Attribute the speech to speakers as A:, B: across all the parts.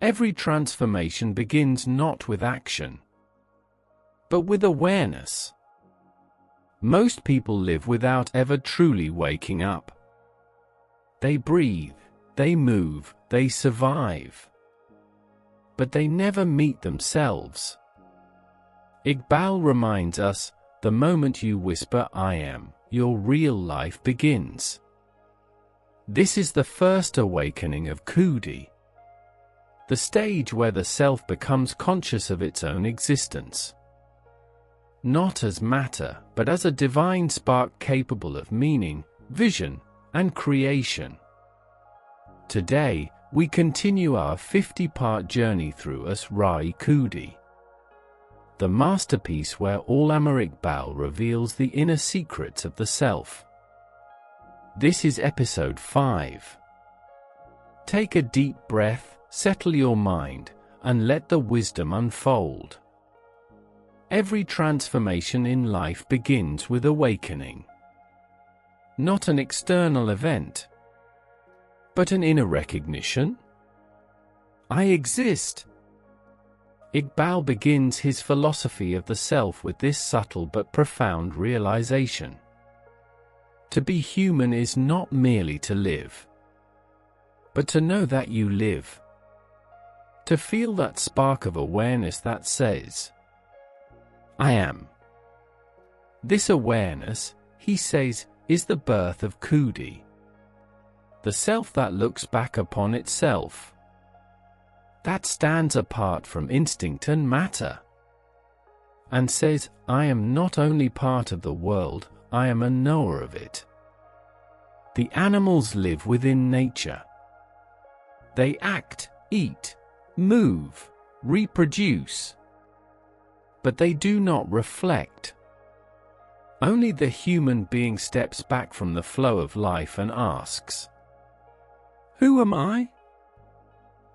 A: Every transformation begins not with action, but with awareness. Most people live without ever truly waking up. They breathe, they move, they survive, but they never meet themselves. Iqbal reminds us, the moment you whisper "I am," your real life begins. This is the first awakening of Khudi, the stage where the self becomes conscious of its own existence, not as matter, but as a divine spark capable of meaning, vision, and creation. Today, we continue our 50-part journey through Asrar-e Khudi, the masterpiece where Allama Iqbal reveals the inner secrets of the self. This is episode 5. Take a deep breath, settle your mind, and let the wisdom unfold. Every transformation in life begins with awakening. Not an external event, but an inner recognition. I exist. Iqbal begins his philosophy of the self with this subtle but profound realization. To be human is not merely to live, but to know that you live. To feel that spark of awareness that says, "I am." This awareness, he says, is the birth of Khudi, the self that looks back upon itself, that stands apart from instinct and matter, and says, "I am not only part of the world, I am a knower of it." The animals live within nature. They act, eat, move, reproduce, but they do not reflect. Only the human being steps back from the flow of life and asks, "Who am I?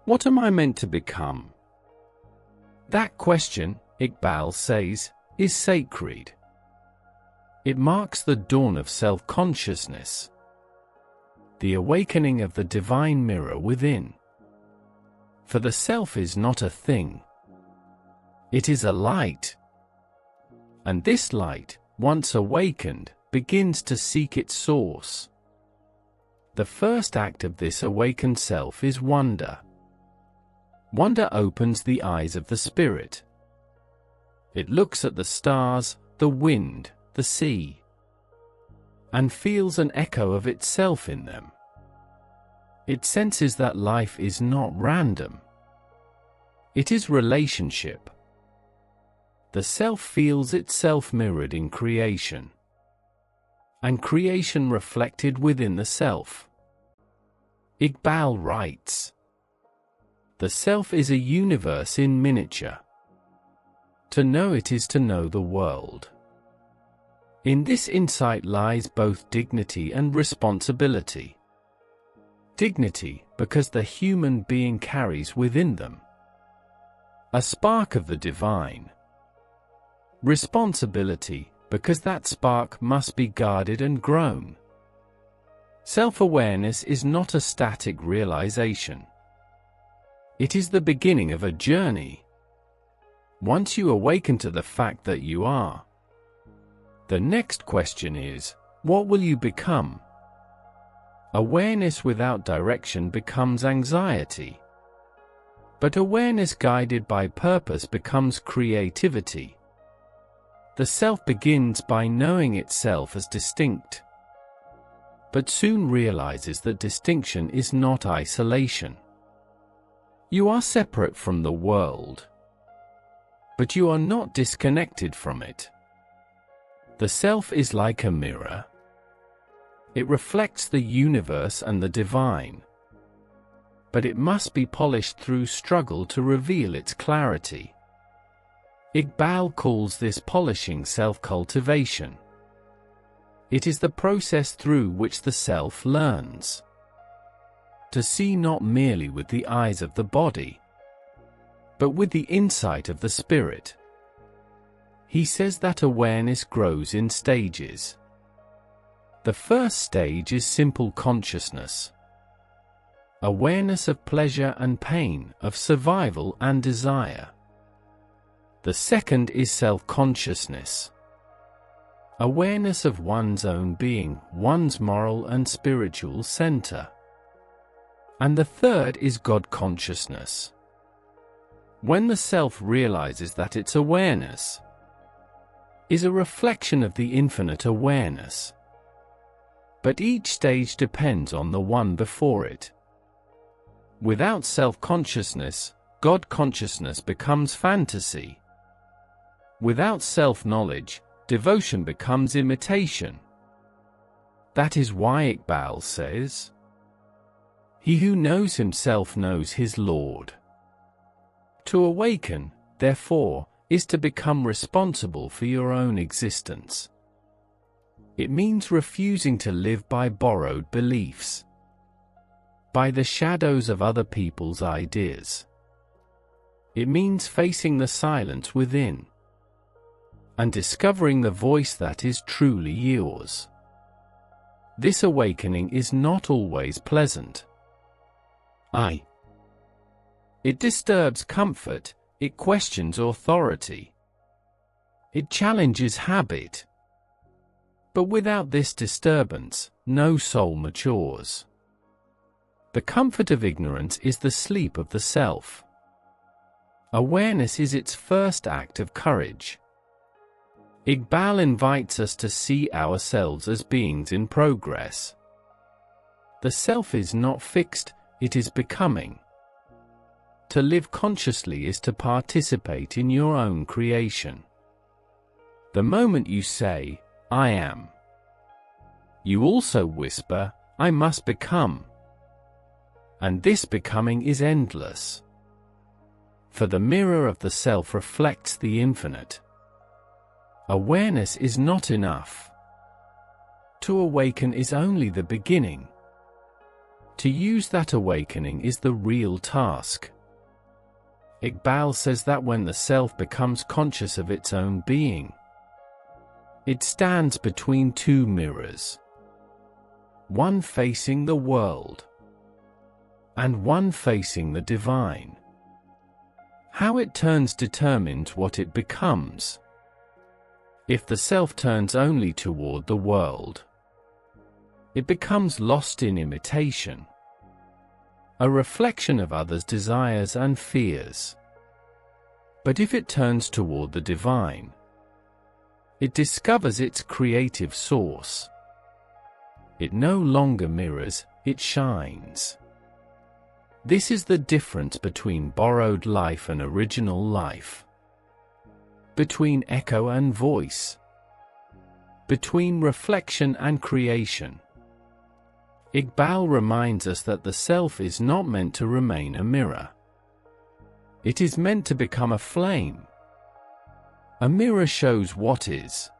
A: What am I meant to become?" That question, Iqbal says, is sacred. It marks the dawn of self-consciousness, the awakening of the divine mirror within. For the self is not a thing. It is a light. And this light, once awakened, begins to seek its source. The first act of this awakened self is wonder. Wonder opens the eyes of the spirit. It looks at the stars, the wind, the sea, and feels an echo of itself in them. It senses that life is not random. It is relationship. The self feels itself mirrored in creation, and creation reflected within the self. Iqbal writes, "The self is a universe in miniature. To know it is to know the world." In this insight lies both dignity and responsibility. Dignity, because the human being carries within them a spark of the divine. Responsibility, because that spark must be guarded and grown. Self-awareness is not a static realization. It is the beginning of a journey. Once you awaken to the fact that you are, the next question is, what will you become? Awareness without direction becomes anxiety. But awareness guided by purpose becomes creativity. The self begins by knowing itself as distinct, but soon realizes that distinction is not isolation. You are separate from the world, but you are not disconnected from it. The self is like a mirror. It reflects the universe and the divine, but it must be polished through struggle to reveal its clarity. Iqbal calls this polishing self-cultivation. It is the process through which the self learns to see not merely with the eyes of the body, but with the insight of the spirit. He says that awareness grows in stages. The first stage is simple consciousness. awareness of pleasure and pain, of survival and desire. The second is self-consciousness, awareness of one's own being, one's moral and spiritual center. And the third is God consciousness. When the self realizes that its awareness is a reflection of the infinite awareness. But each stage depends on the one before it. Without self-consciousness, God consciousness becomes fantasy. Without self-knowledge, devotion becomes imitation. That is why Iqbal says, "He who knows himself knows his Lord." To awaken, therefore, is to become responsible for your own existence. It means refusing to live by borrowed beliefs, by the shadows of other people's ideas. It means facing the silence within, and discovering the voice that is truly yours. This awakening is not always pleasant. It disturbs comfort, it questions authority. It challenges habit. But without this disturbance, no soul matures. The comfort of ignorance is the sleep of the self. Awareness is its first act of courage. Iqbal invites us to see ourselves as beings in progress. The self is not fixed, it is becoming. To live consciously is to participate in your own creation. The moment you say, "I am," you also whisper, "I must become." And this becoming is endless. For the mirror of the self reflects the infinite. Awareness is not enough. To awaken is only the beginning. To use that awakening is the real task. Iqbal says that when the self becomes conscious of its own being, it stands between two mirrors, one facing the world, and one facing the divine. How it turns determines what it becomes. If the self turns only toward the world, it becomes lost in imitation, a reflection of others' desires and fears. But if it turns toward the divine, it discovers its creative source. It no longer mirrors, it shines. This is the difference between borrowed life and original life, between echo and voice, between reflection and creation. Iqbal reminds us that the self is not meant to remain a mirror. It is meant to become a flame. A mirror shows what is.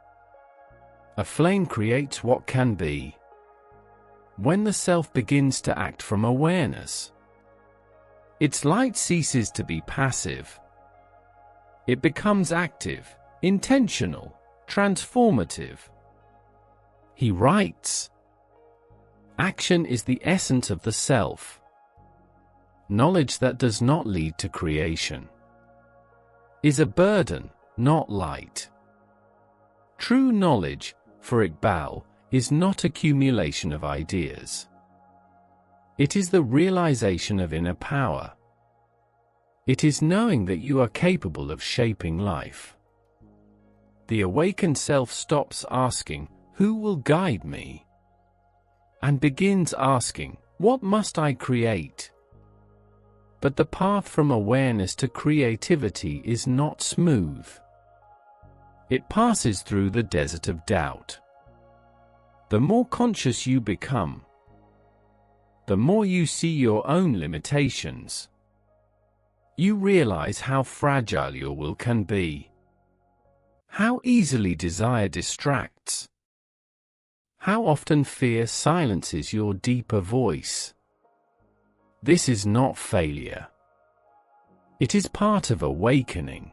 A: A flame creates what can be. When the self begins to act from awareness, its light ceases to be passive. It becomes active, intentional, transformative. He writes, "Action is the essence of the self. Knowledge that does not lead to creation is a burden, not light." True knowledge, for Iqbal, is not accumulation of ideas. It is the realization of inner power. It is knowing that you are capable of shaping life. The awakened self stops asking, "Who will guide me?" and begins asking, "What must I create?" But the path from awareness to creativity is not smooth. It passes through the desert of doubt. The more conscious you become, the more you see your own limitations. You realize how fragile your will can be, how easily desire distracts, how often fear silences your deeper voice. This is not failure. It is part of awakening.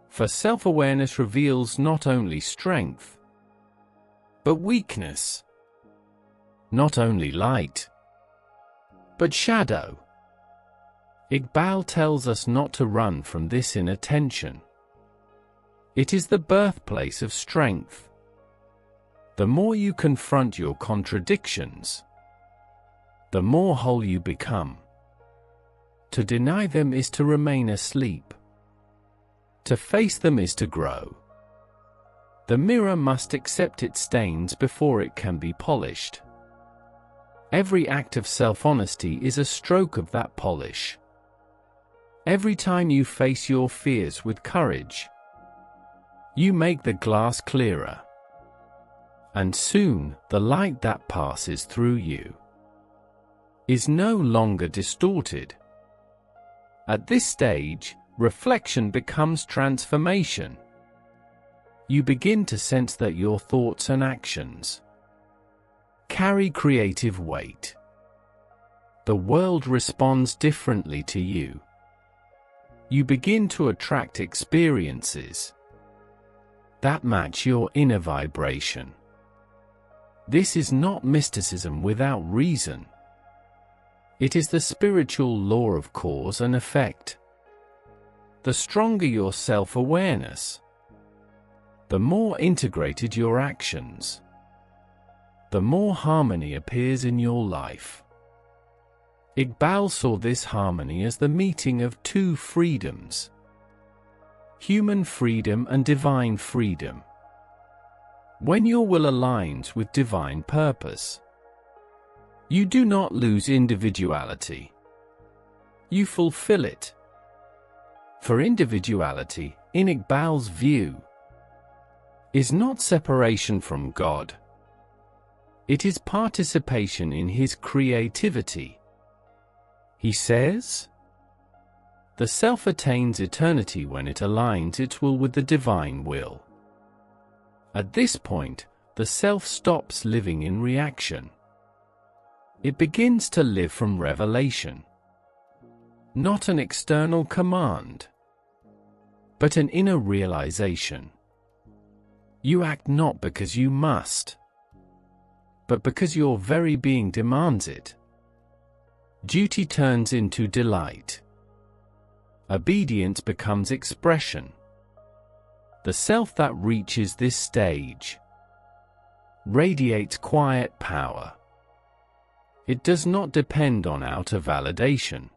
A: For self-awareness reveals not only strength, but weakness, not only light, But shadow. Iqbal tells us not to run from this inner tension. It is the birthplace of strength. The more you confront your contradictions, the more whole you become. To deny them is to remain asleep. To face them is to grow. The mirror must accept its stains before it can be polished. Every act of self-honesty is a stroke of that polish. Every time you face your fears with courage, you make the glass clearer. And soon, the light that passes through you is no longer distorted. At this stage, reflection becomes transformation. You begin to sense that your thoughts and actions carry creative weight. The world responds differently to you. You begin to attract experiences that match your inner vibration. This is not mysticism without reason. It is the spiritual law of cause and effect. The stronger your self-awareness, the more integrated your actions, the more harmony appears in your life. Iqbal saw this harmony as the meeting of two freedoms: human freedom and divine freedom. When your will aligns with divine purpose, you do not lose individuality. You fulfill it. For individuality, in Iqbal's view, is not separation from God. It is participation in His creativity. He says, "The self attains eternity when it aligns its will with the divine will." At this point, the self stops living in reaction. It begins to live from revelation. Not an external command, but an inner realization. You act not because you must, but because your very being demands it. Duty turns into delight. Obedience becomes expression. The self that reaches this stage radiates quiet power. It does not depend on outer validation.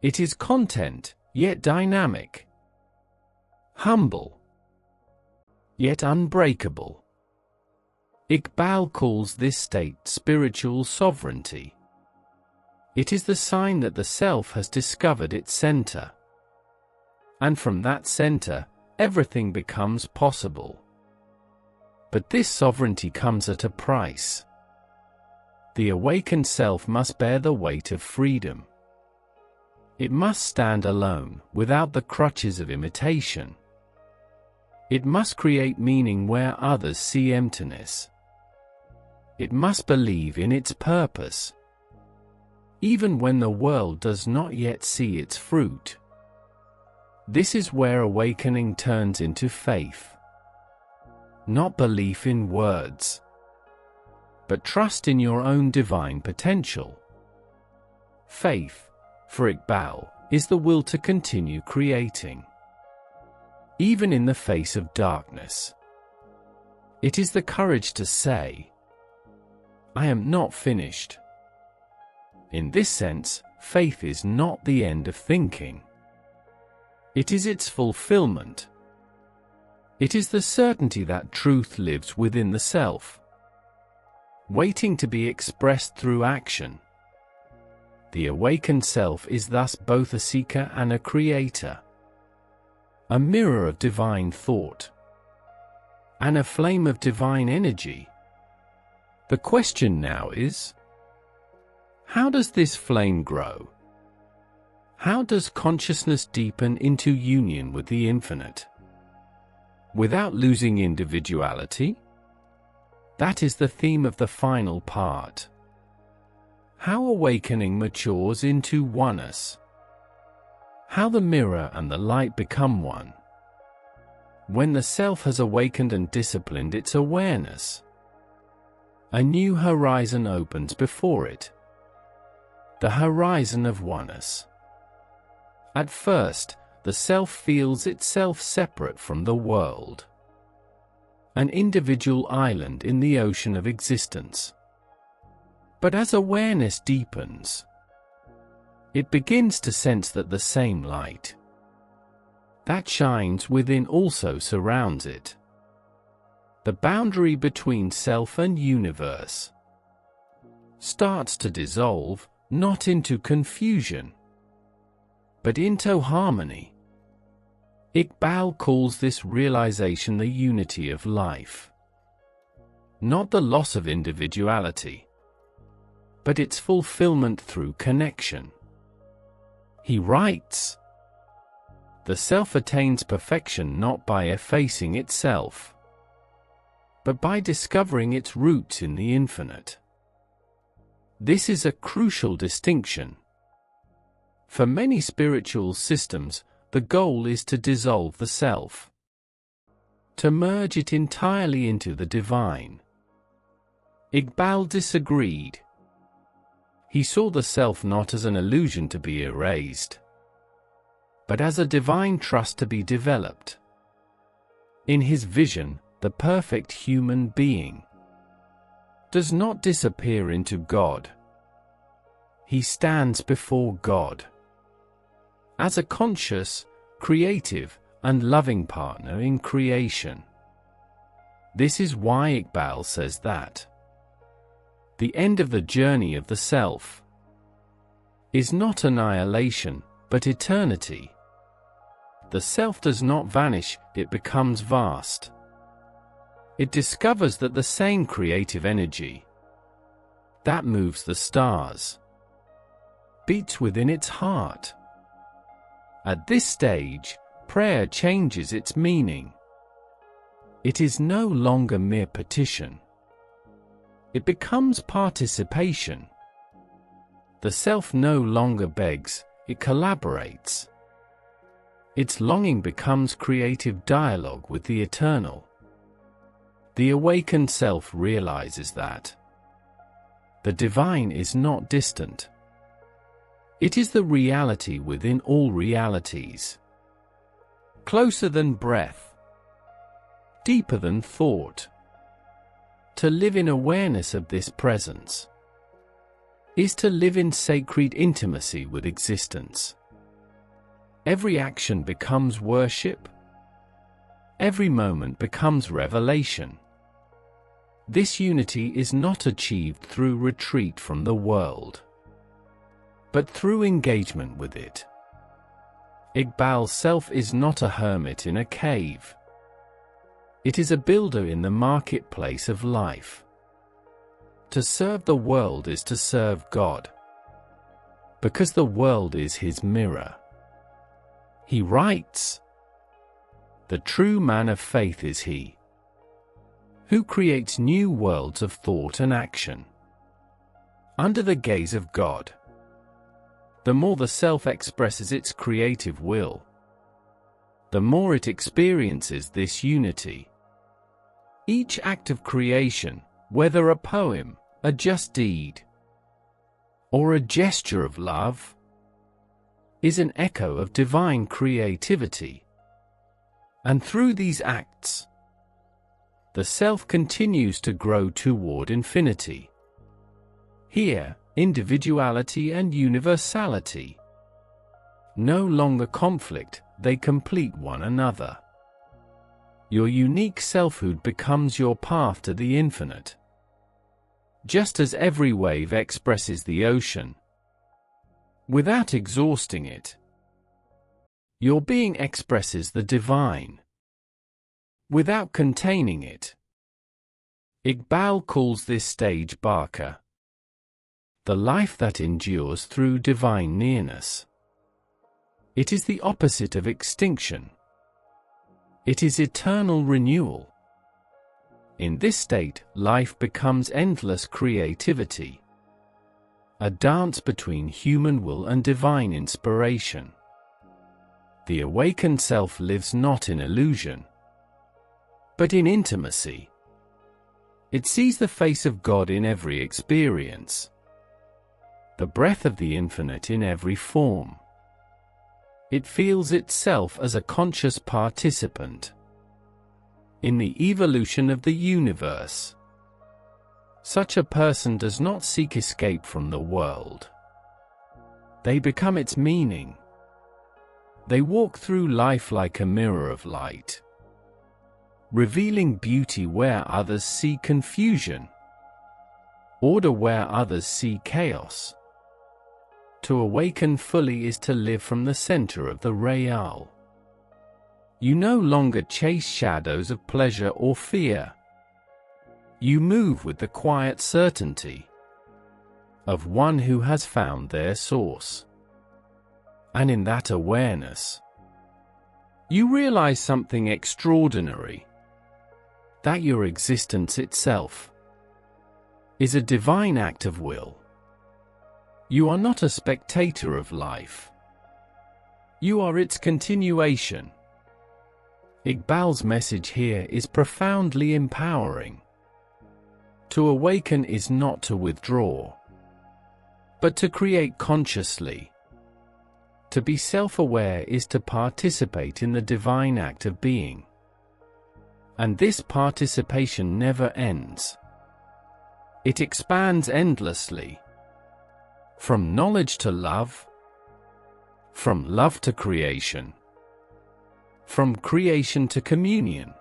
A: It is content, yet dynamic. Humble, yet unbreakable. Iqbal calls this state spiritual sovereignty. It is the sign that the self has discovered its center. And from that center, everything becomes possible. But this sovereignty comes at a price. The awakened self must bear the weight of freedom. It must stand alone, without the crutches of imitation. It must create meaning where others see emptiness. It must believe in its purpose, even when the world does not yet see its fruit. This is where awakening turns into faith. Not belief in words, but trust in your own divine potential. Faith, for Iqbal, is the will to continue creating, even in the face of darkness. It is the courage to say, "I am not finished." In this sense, faith is not the end of thinking. It is its fulfillment. It is the certainty that truth lives within the self, waiting to be expressed through action. The awakened self is thus both a seeker and a creator, a mirror of divine thought, and a flame of divine energy. The question now is, how does this flame grow? How does consciousness deepen into union with the infinite, without losing individuality? That is the theme of the final part. How awakening matures into oneness. How the mirror and the light become one. When the self has awakened and disciplined its awareness, a new horizon opens before it. the horizon of oneness. At first, the self feels itself separate from the world, an individual island in the ocean of existence. But as awareness deepens, it begins to sense that the same light that shines within also surrounds it. The boundary between self and universe starts to dissolve, not into confusion, but into harmony. Iqbal calls this realization the unity of life, not the loss of individuality, but its fulfillment through connection. He writes, "The self attains perfection not by effacing itself, but by discovering its roots in the infinite." This is a crucial distinction. For many spiritual systems, the goal is to dissolve the self, to merge it entirely into the divine. Iqbal disagreed. He saw the self not as an illusion to be erased, but as a divine trust to be developed. In his vision, the perfect human being does not disappear into God. He stands before God as a conscious, creative, and loving partner in creation. This is why Iqbal says that the end of the journey of the self is not annihilation, but eternity. The self does not vanish, it becomes vast. It discovers that the same creative energy that moves the stars beats within its heart. At this stage, prayer changes its meaning. It is no longer mere petition. It becomes participation. The self no longer begs, it collaborates. Its longing becomes creative dialogue with the eternal. The awakened self realizes that the divine is not distant. It is the reality within all realities, closer than breath, deeper than thought. To live in awareness of this presence is to live in sacred intimacy with existence. Every action becomes worship. Every moment becomes revelation. This unity is not achieved through retreat from the world, but through engagement with it. Iqbal's self is not a hermit in a cave. It is a builder in the marketplace of life. To serve the world is to serve God, because the world is his mirror. He writes, "The true man of faith is he who creates new worlds of thought and action under the gaze of God." The more the self expresses its creative will, the more it experiences this unity. Each act of creation, whether a poem, a just deed, or a gesture of love, is an echo of divine creativity. And through these acts, the self continues to grow toward infinity. Here, individuality and universality no longer conflict, they complete one another. Your unique selfhood becomes your path to the infinite. Just as every wave expresses the ocean without exhausting it, your being expresses the divine without containing it. Iqbal calls this stage Barka, the life that endures through divine nearness. It is the opposite of extinction. It is eternal renewal. In this state, life becomes endless creativity, a dance between human will and divine inspiration. The awakened self lives not in illusion, but in intimacy. It sees the face of God in every experience. the breath of the infinite in every form. It feels itself as a conscious participant in the evolution of the universe. Such a person does not seek escape from the world. They become its meaning. They walk through life like a mirror of light, revealing beauty where others see confusion, order where others see chaos. To awaken fully is to live from the center of the real. You no longer chase shadows of pleasure or fear. You move with the quiet certainty of one who has found their source. And in that awareness, you realize something extraordinary: that your existence itself is a divine act of will. You are not a spectator of life. You are its continuation. Iqbal's message here is profoundly empowering. To awaken is not to withdraw, but to create consciously. To be self-aware is to participate in the divine act of being. And this participation never ends. It expands endlessly. From knowledge to love, from love to creation, from creation to communion.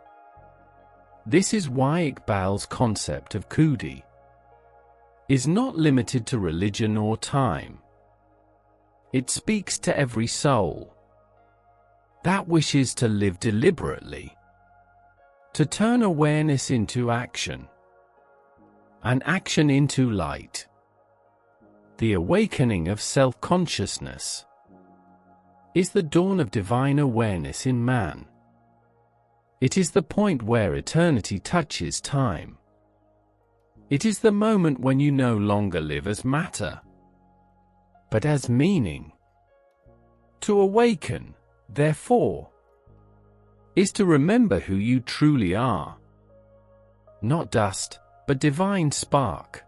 A: This is why Iqbal's concept of Khudi is not limited to religion or time. It speaks to every soul that wishes to live deliberately, to turn awareness into action, and action into light. The awakening of self-consciousness is the dawn of divine awareness in man. It is the point where eternity touches time. It is the moment when you no longer live as matter, but as meaning. To awaken, therefore, is to remember who you truly are. Not dust, but divine spark.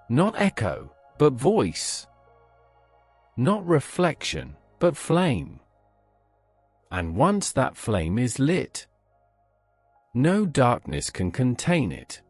A: Not echo, but voice. Not reflection, but flame. And once that flame is lit, no darkness can contain it.